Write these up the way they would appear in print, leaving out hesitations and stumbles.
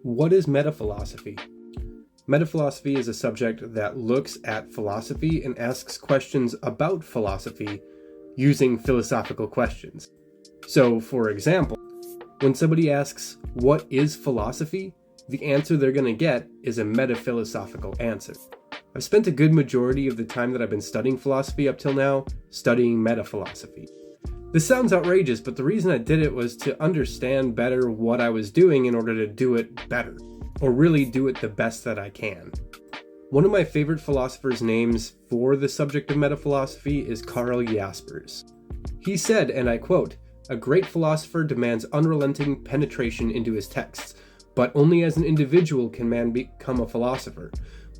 What is metaphilosophy? Metaphilosophy is a subject that looks at philosophy and asks questions about philosophy using philosophical questions. So, for example, when somebody asks, "What is philosophy?" the answer they're going to get is a metaphilosophical answer. I've spent a good majority of the time that I've been studying philosophy up till now studying metaphilosophy. This sounds outrageous, but the reason I did it was to understand better what I was doing in order to do it better, or really do it the best that I can. One of my favorite philosophers' names for the subject of metaphilosophy is Karl Jaspers. He said, and I quote, "A great philosopher demands unrelenting penetration into his texts, but only as an individual can man become a philosopher.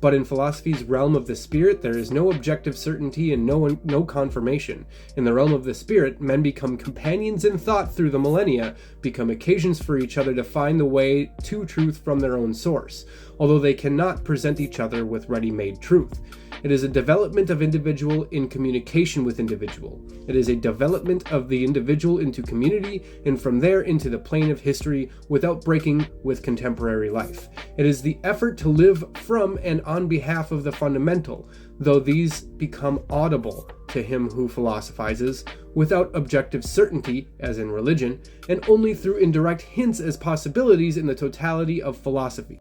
But in philosophy's realm of the spirit, there is no objective certainty and no confirmation. In the realm of the spirit, men become companions in thought through the millennia, become occasions for each other to find the way to truth from their own source, although they cannot present each other with ready-made truth. It is a development of individual in communication with individual. It is a development of the individual into community, and from there into the plane of history without breaking with contemporary life. It is the effort to live from and on behalf of the fundamental, though these become audible to him who philosophizes, without objective certainty, as in religion, and only through indirect hints as possibilities in the totality of philosophy."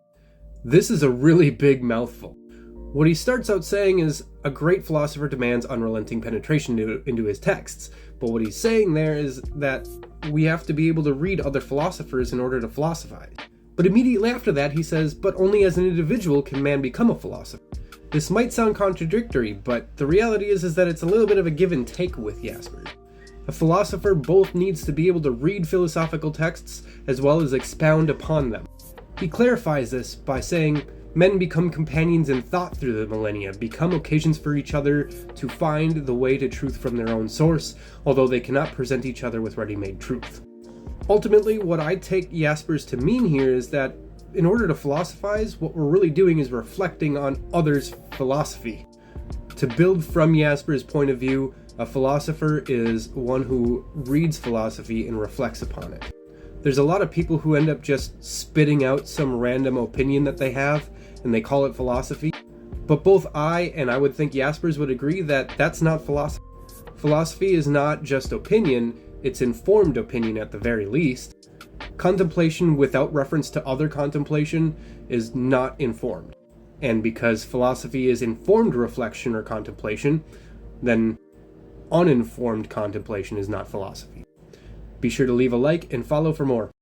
This is a really big mouthful. What he starts out saying is, a great philosopher demands unrelenting penetration into his texts, but what he's saying there is that we have to be able to read other philosophers in order to philosophize. But immediately after that he says, but only as an individual can man become a philosopher. This might sound contradictory, but the reality is that it's a little bit of a give and take with Jaspers. A philosopher both needs to be able to read philosophical texts as well as expound upon them. He clarifies this by saying, men become companions in thought through the millennia, become occasions for each other to find the way to truth from their own source, although they cannot present each other with ready-made truth. Ultimately, what I take Jaspers to mean here is that in order to philosophize, what we're really doing is reflecting on others' philosophy. To build from Jaspers' point of view, a philosopher is one who reads philosophy and reflects upon it. There's a lot of people who end up just spitting out some random opinion that they have, and they call it philosophy. But both I and I would think Jaspers would agree that that's not philosophy. Philosophy is not just opinion, it's informed opinion at the very least. Contemplation without reference to other contemplation is not informed. And because philosophy is informed reflection or contemplation, then uninformed contemplation is not philosophy. Be sure to leave a like and follow for more.